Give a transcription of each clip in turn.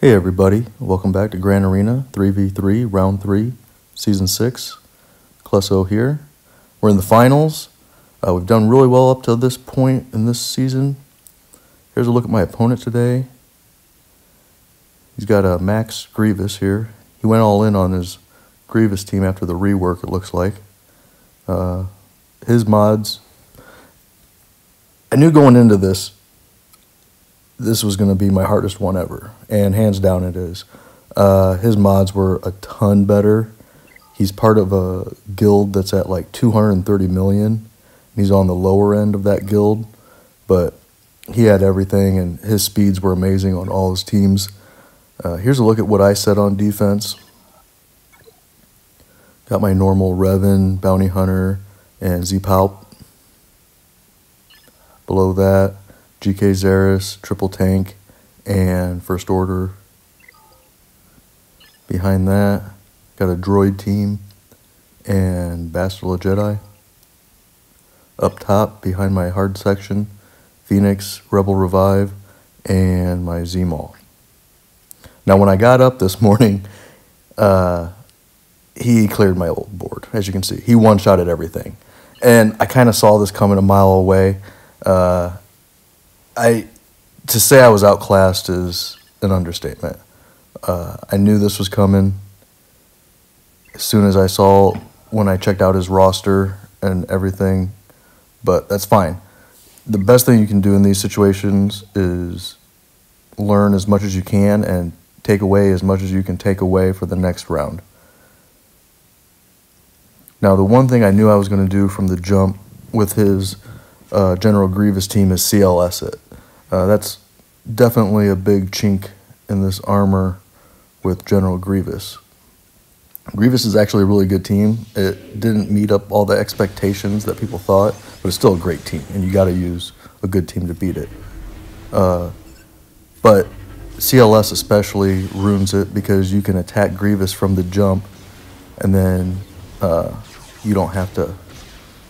Hey everybody, welcome back to Grand Arena 3v3, Round 3, Season 6. Klesso here. We're in the finals. We've done really well up to this point in this season. Here's a look at my opponent today. He's got a Max Grievous here. He went all in on his Grievous team after the rework, it looks like. His mods, I knew going into this was going to be my hardest one ever, and hands down it is. His mods were a ton better. He's part of a guild that's at like 230 million. He's on the lower end of that guild, but he had everything, and his speeds were amazing on all his teams. Here's a look at what I set on defense. Got my normal Revan, Bounty Hunter, and Z-Palp. Below that, GK Zeris, Triple Tank, and First Order. Behind that, got a Droid team and Bastila Jedi. Up top, behind my hard section, Phoenix, Rebel Revive, and my Z-Maul. Now when I got up this morning, he cleared my old board, as you can see. He one-shotted everything. And I kind of saw this coming a mile away. To say I was outclassed is an understatement. I knew this was coming as soon as I saw when I checked out his roster and everything, but that's fine. The best thing you can do in these situations is learn as much as you can and take away as much as you can take away for the next round. Now, the one thing I knew I was going to do from the jump with his General Grievous team is CLS it. That's definitely a big chink in this armor with General Grievous. Grievous is actually a really good team. It didn't meet up all the expectations that people thought, but it's still a great team, and you got to use a good team to beat it. But CLS especially ruins it because you can attack Grievous from the jump, and then you don't have to.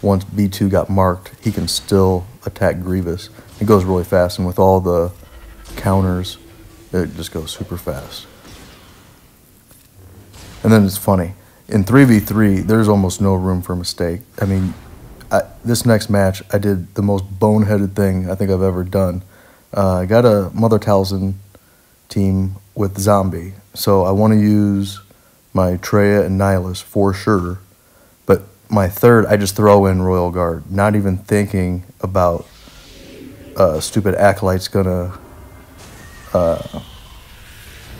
Once B2 got marked, he can still attack Grievous. It goes really fast, and with all the counters, it just goes super fast. And then it's funny. In 3v3, there's almost no room for mistake. I mean, this next match, I did the most boneheaded thing I think I've ever done. I got a Mother Talzin team with Zombie, so I want to use my Traya and Nihilus for sure. But my third, I just throw in Royal Guard, not even thinking about stupid Acolyte's gonna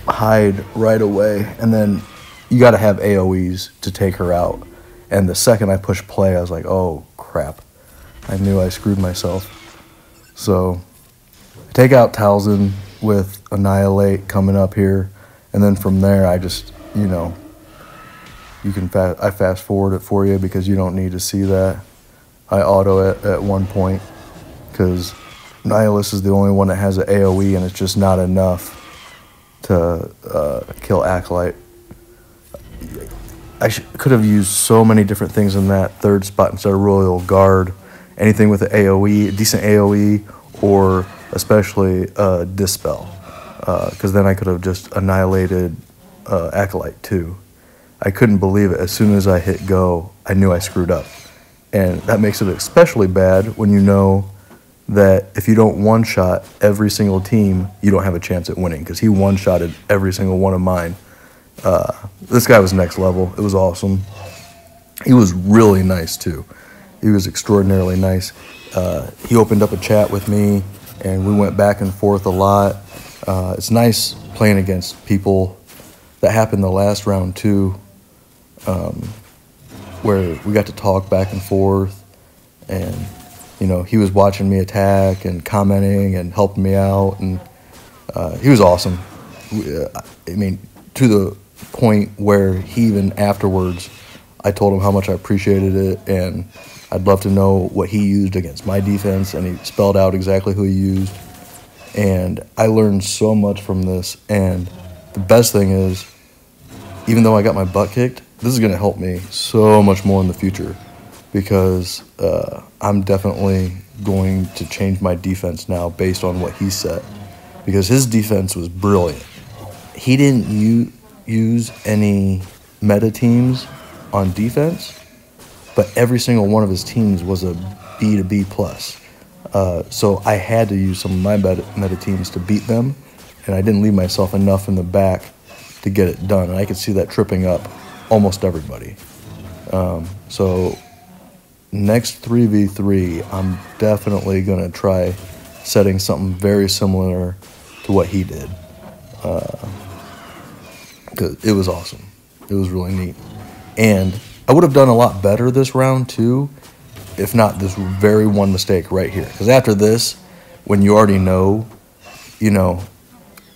hide right away, and then you got to have AoEs to take her out. And the second I pushed play, I was like, oh crap, I knew I screwed myself. So I take out Talzin with Annihilate coming up here, and then from there I just, you know, I fast forward it for you because you don't need to see that. I auto it at one point because Nihilus is the only one that has an AoE, and it's just not enough to kill Acolyte. I could have used so many different things in that third spot instead of Royal Guard. Anything with an AoE, a decent AoE, or especially Dispel, because then I could have just annihilated Acolyte too. I couldn't believe it. As soon as I hit go, I knew I screwed up. And that makes it especially bad when you know that if you don't one-shot every single team, you don't have a chance at winning, because he one-shotted every single one of mine. This guy was next level. It was awesome. He was really nice too. He was extraordinarily nice. He opened up a chat with me, and we went back and forth a lot. It's nice playing against people. That happened the last round too, where we got to talk back and forth, and you know, he was watching me attack and commenting and helping me out, and he was awesome. I mean, to the point where he even afterwards, I told him how much I appreciated it, and I'd love to know what he used against my defense, and he spelled out exactly who he used. And I learned so much from this, and the best thing is, even though I got my butt kicked, this is going to help me so much more in the future, because I'm definitely going to change my defense now based on what he set, because his defense was brilliant. he didn't use any meta teams on defense, but every single one of his teams was a B to B plus. So I had to use some of my meta teams to beat them, and I didn't leave myself enough in the back to get it done. And I could see that tripping up almost everybody. So next 3v3, I'm definitely going to try setting something very similar to what he did. 'Cause it was awesome. It was really neat. And I would have done a lot better this round too, if not this very one mistake right here. Because after this, when you already know,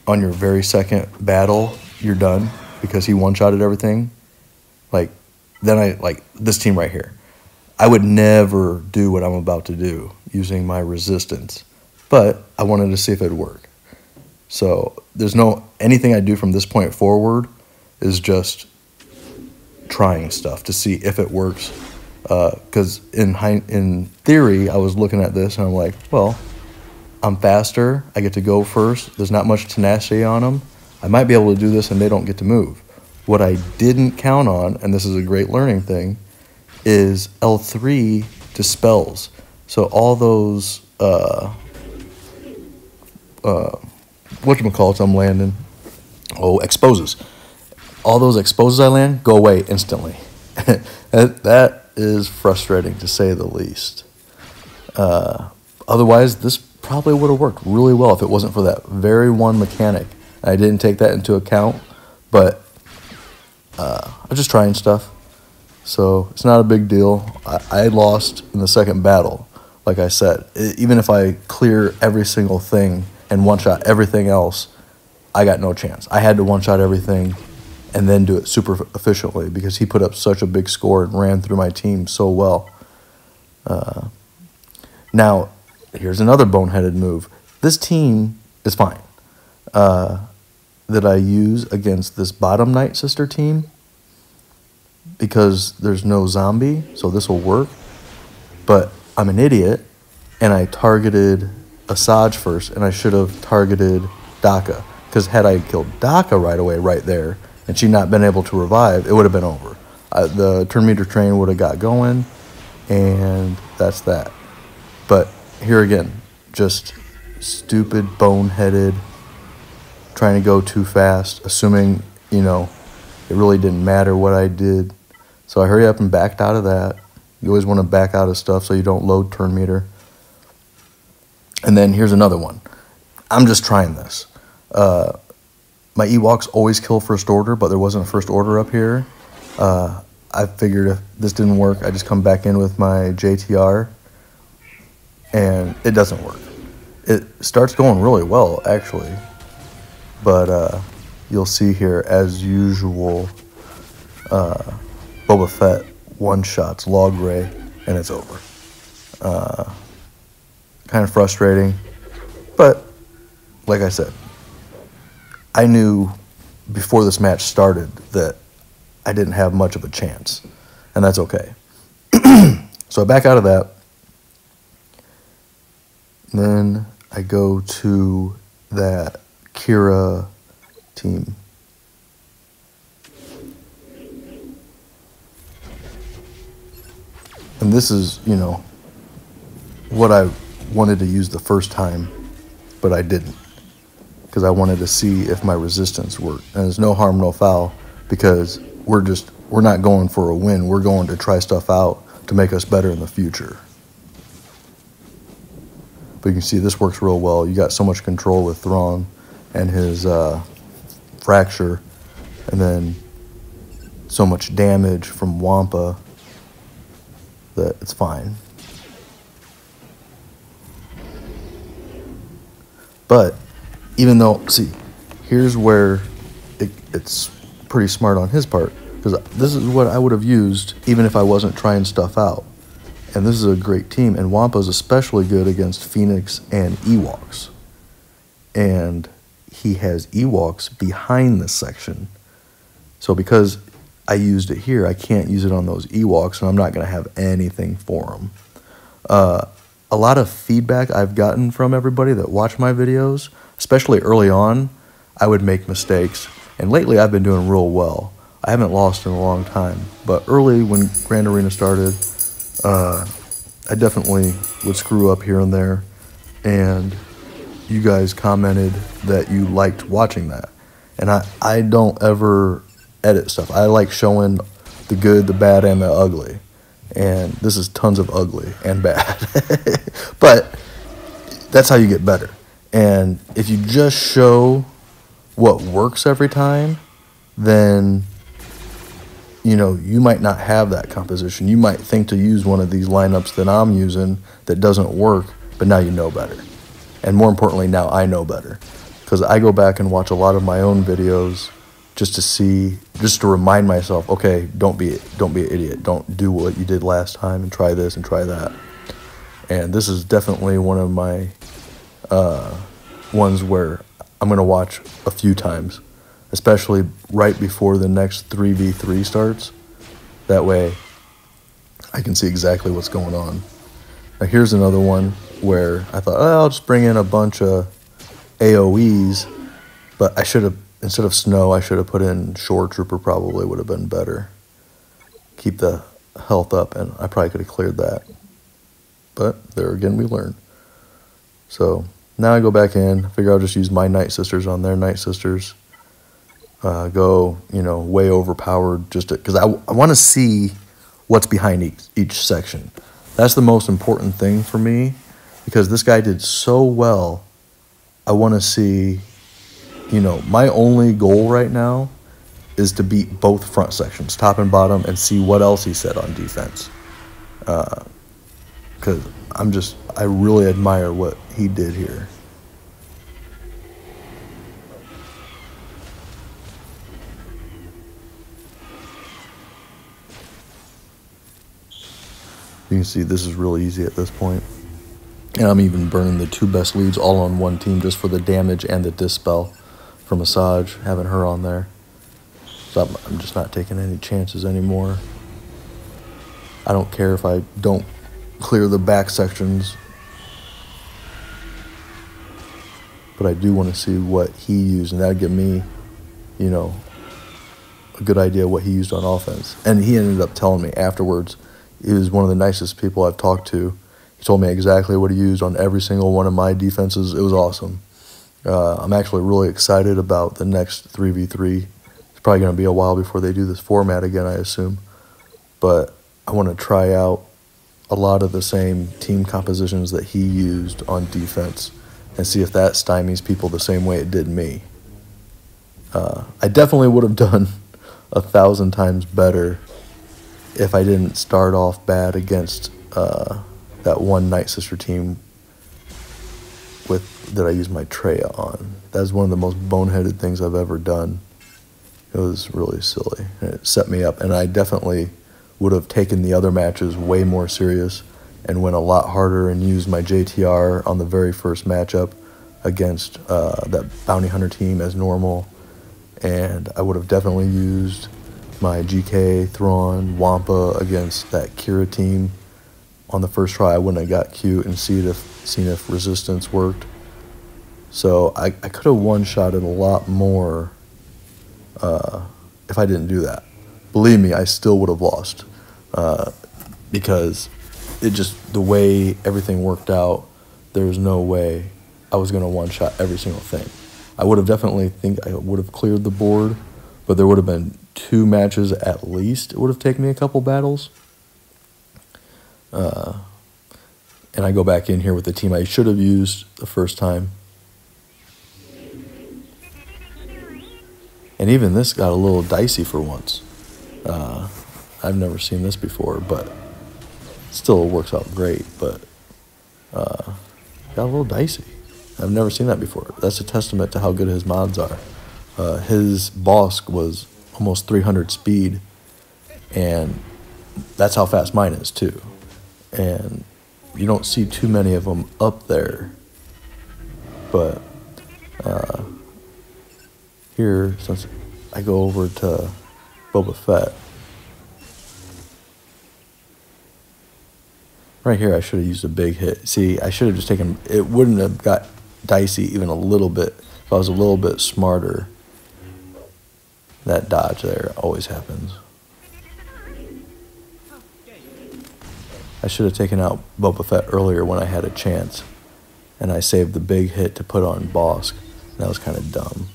on your very second battle, you're done because he one-shotted everything. Then this team right here. I would never do what I'm about to do using my resistance, but I wanted to see if it'd work. So there's anything I do from this point forward is just trying stuff to see if it works. Because in theory, I was looking at this and I'm like, well, I'm faster. I get to go first. There's not much tenacity on them. I might be able to do this and they don't get to move. What I didn't count on, and this is a great learning thing, is L3 dispels. So all those, whatchamacallits I'm landing? Oh, exposes. All those exposes I land go away instantly. That is frustrating to say the least. Otherwise, this probably would have worked really well if it wasn't for that very one mechanic. I didn't take that into account, but I'm just trying stuff. So it's not a big deal. I lost in the second battle, like I said. Even if I clear every single thing and one-shot everything else, I got no chance. I had to one-shot everything and then do it super efficiently because he put up such a big score and ran through my team so well. Now, here's another boneheaded move. This team is fine that I use against this bottom Night Sister team because there's no zombie, so this will work. But I'm an idiot, and I targeted Asajj first, and I should have targeted Daka. Because had I killed Daka right away, right there, and she not been able to revive, it would have been over. The turn meter train would have got going, and that's that. But here again, just stupid, boneheaded, trying to go too fast, assuming, it really didn't matter what I did. So I hurry up and backed out of that. You always want to back out of stuff so you don't load turn meter. And then here's another one. I'm just trying this. My Ewoks always kill first order, but there wasn't a first order up here. I figured if this didn't work, I just come back in with my JTR, and it doesn't work. It starts going really well, actually. But you'll see here, as usual, Boba Fett one-shots Log Ray, and it's over. Kind of frustrating, but like I said, I knew before this match started that I didn't have much of a chance, and that's okay. So I back out of that. Then I go to that Kira team. And this is, what I wanted to use the first time, but I didn't. Because I wanted to see if my resistance worked. And there's no harm, no foul, because we're not going for a win. We're going to try stuff out to make us better in the future. But you can see this works real well. You got so much control with Thrawn and his fracture, and then so much damage from Wampa that it's fine. But even though, see, here's where it's pretty smart on his part, because this is what I would have used even if I wasn't trying stuff out. And this is a great team, and Wampa's especially good against Phoenix and Ewoks. And he has Ewoks behind this section. So because I used it here, I can't use it on those Ewoks, and I'm not going to have anything for them. A lot of feedback I've gotten from everybody that watch my videos, especially early on, I would make mistakes. And lately I've been doing real well. I haven't lost in a long time. But early when Grand Arena started, I definitely would screw up here and there. And you guys commented that you liked watching that. And I don't ever edit stuff. I like showing the good, the bad, and the ugly. And this is tons of ugly and bad. But that's how you get better. And if you just show what works every time, then, you know, you might not have that composition. You might think to use one of these lineups that I'm using that doesn't work, but now you know better. And more importantly, now I know better. Because I go back and watch a lot of my own videos just to remind myself, okay, don't be an idiot. Don't do what you did last time and try this and try that. And this is definitely one of my ones where I'm going to watch a few times, especially right before the next 3v3 starts. That way I can see exactly what's going on. Now here's another one where I thought, oh, I'll just bring in a bunch of AoEs, but I should have, instead of snow, I should have put in Shore Trooper, probably would have been better. Keep the health up, and I probably could have cleared that. But there again, we learn. So now I go back in, figure I'll just use my Night Sisters on their Night Sisters. Go, you know, way overpowered, just because I want to see what's behind each section. That's the most important thing for me, because this guy did so well. I want to see, you know, my only goal right now is to beat both front sections, top and bottom, and see what else he said on defense. Because I really admire what he did here. You can see this is really easy at this point. And I'm even burning the 2 best leads all on one team just for the damage and the dispel for Massage, having her on there. So I'm just not taking any chances anymore. I don't care if I don't clear the back sections, but I do want to see what he used, and that'd give me, you know, a good idea what he used on offense. And he ended up telling me afterwards. He was one of the nicest people I've talked to. He told me exactly what he used on every single one of my defenses. It was awesome. I'm actually really excited about the next 3v3. It's probably going to be a while before they do this format again, I assume. But I want to try out a lot of the same team compositions that he used on defense and see if that stymies people the same way it did me. I definitely would have done 1,000 times better if I didn't start off bad against that one Night Sister team that I used my Traya on. That's one of the most boneheaded things I've ever done. It was really silly, and it set me up. And I definitely would have taken the other matches way more serious and went a lot harder and used my JTR on the very first matchup against that Bounty Hunter team as normal. And I would have definitely used my GK, Thrawn, Wampa against that Kira team. On the first try, I wouldn't have got cute and seen if resistance worked. So I could have one-shotted a lot more if I didn't do that. Believe me, I still would have lost because the way everything worked out, there was no way I was going to one-shot every single thing. I would have definitely I would have cleared the board, but there would have been 2 matches at least. It would have taken me a couple battles. And I go back in here with the team I should have used the first time. And even this got a little dicey for once. I've never seen this before, but still works out great. But got a little dicey. I've never seen that before. That's a testament to how good his mods are. His Bosk was almost 300 speed, and that's how fast mine is too. And you don't see too many of them up there. But here, since I go over to Boba Fett, right here I should have used a big hit. See, I should have just taken, it wouldn't have got dicey even a little bit if I was a little bit smarter. That dodge there always happens. I should have taken out Boba Fett earlier when I had a chance, and I saved the big hit to put on Bossk. That was kind of dumb.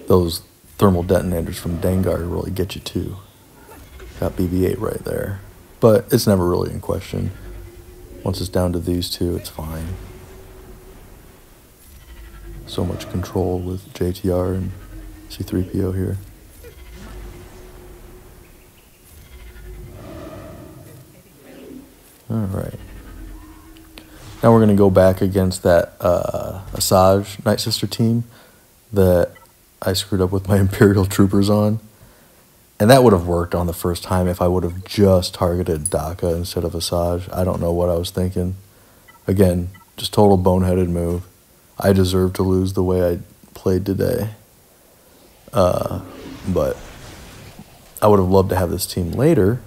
Those thermal detonators from Dengar really get you too. Got BB-8 right there. But it's never really in question. Once it's down to these two, it's fine. So much control with JTR and C-3PO here. Alright. Now we're going to go back against that Asajj Night Sister team that I screwed up with my Imperial Troopers on. And that would have worked on the first time if I would have just targeted Daka instead of Asajj. I don't know what I was thinking. Again, just total boneheaded move. I deserve to lose the way I played today. But I would have loved to have this team later,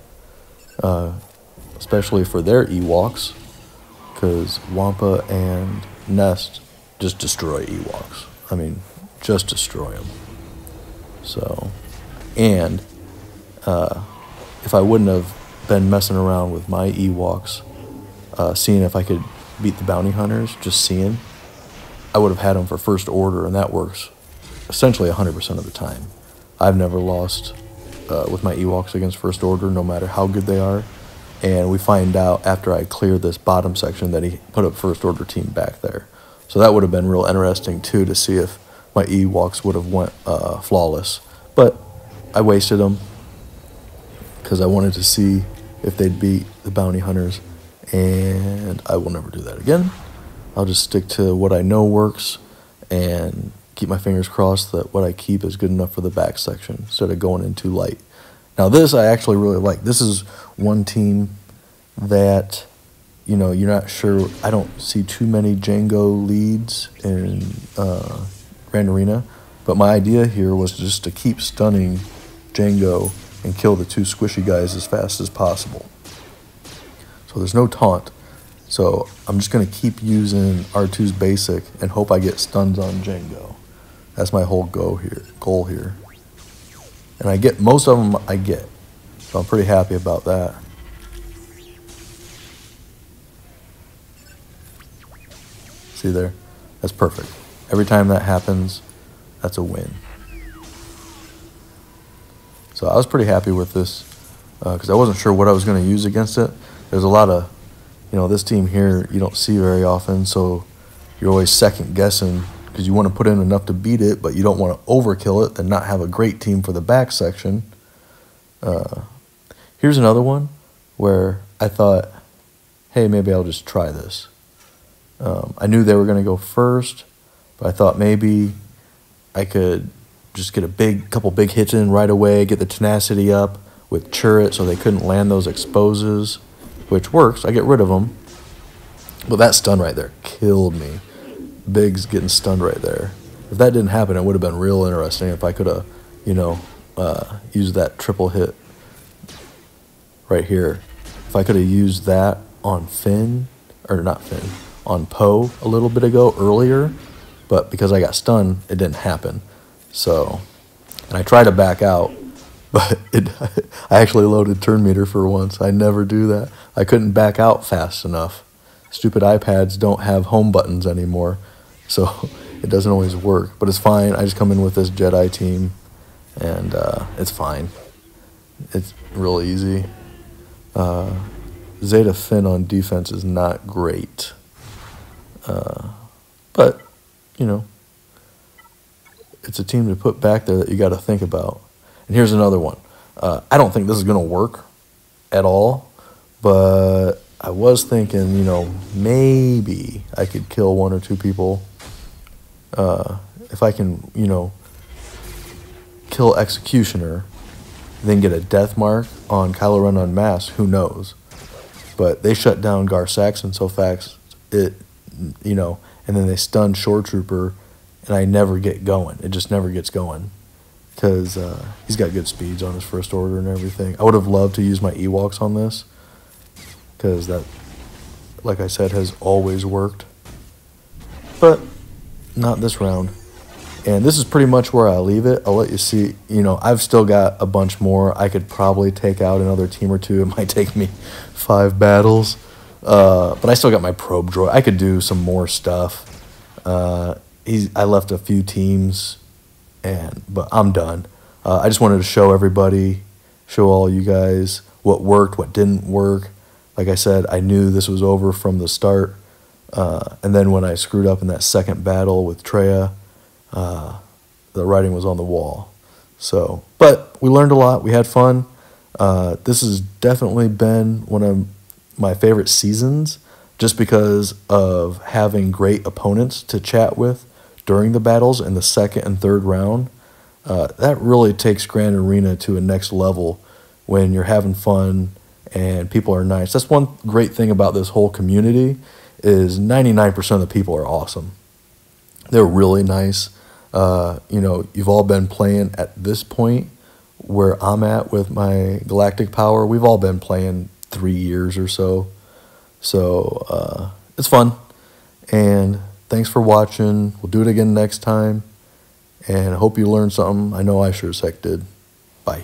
especially for their Ewoks, because Wampa and Nest just destroy Ewoks. I mean, just destroy them. So, and if I wouldn't have been messing around with my Ewoks, seeing if I could beat the bounty hunters, just seeing, I would have had them for first order, and that works essentially 100% of the time. I've never lost with my Ewoks against first order, no matter how good they are. And we find out after I clear this bottom section that he put a first order team back there. So that would have been real interesting too, to see if my Ewoks would have went flawless. But I wasted them because I wanted to see if they'd beat the bounty hunters, and I will never do that again. I'll just stick to what I know works and keep my fingers crossed that what I keep is good enough for the back section instead of going in too light. Now this I actually really like. This is one team that, you know, you're not sure. I don't see too many Jango leads in Grand Arena, but my idea here was just to keep stunning Jango and kill the two squishy guys as fast as possible. So there's no taunt. So I'm just going to keep using R2's basic and hope I get stuns on Jango. That's my whole goal here. And I get most of them I get. So I'm pretty happy about that. See there? That's perfect. Every time that happens, that's a win. So I was pretty happy with this because I wasn't sure what I was going to use against it. There's a lot of, you know, this team here you don't see very often, so you're always second guessing because you want to put in enough to beat it, but you don't want to overkill it and not have a great team for the back section. Here's another one where I thought, hey, maybe I'll just try this. I knew they were going to go first, but I thought maybe I could just get a couple big hits in right away, get the tenacity up with Chirrut so they couldn't land those exposes, which works. I get rid of them. But that stun right there killed me. Biggs getting stunned right there. If that didn't happen, it would have been real interesting if I could have, you know, used that triple hit right here. If I could have used that on Finn, or not Finn, on Poe a little bit ago earlier, but because I got stunned, it didn't happen. So, and I tried to back out, but I actually loaded turn meter for once. I never do that. I couldn't back out fast enough. Stupid iPads don't have home buttons anymore, so it doesn't always work. But it's fine. I just come in with this Jedi team, and it's fine. It's real easy. Zeta Finn on defense is not great. But, you know, it's a team to put back there that you got to think about. And here's another one. I don't think this is going to work at all, but I was thinking, you know, maybe I could kill one or two people if I can, you know, kill Executioner, then get a death mark on Kylo Ren Unmasked. Who knows? But they shut down Gar Saxon so fast, you know, and then they stun Shore Trooper, and I never get going. It just never gets going. because he's got good speeds on his first order and everything. I would have loved to use my Ewoks on this because that, like I said, has always worked. But not this round. And this is pretty much where I leave it. I'll let you see. You know, I've still got a bunch more. I could probably take out another team or two. It might take me 5 battles. But I still got my probe droid. I could do some more stuff. I left a few teams, but I'm done. I just wanted to show everybody, show all you guys what worked, what didn't work. Like I said, I knew this was over from the start. And then when I screwed up in that second battle with Traya, the writing was on the wall. So, but we learned a lot. We had fun. This has definitely been one of my favorite seasons just because of having great opponents to chat with during the battles in the second and third round. That really takes Grand Arena to a next level when you're having fun and people are nice. That's one great thing about this whole community is 99% of the people are awesome. They're really nice. You know, you've all been playing at this point where I'm at with my Galactic Power. We've all been playing 3 years or so. So it's fun. And thanks for watching. We'll do it again next time. And I hope you learned something. I know I sure as heck did. Bye.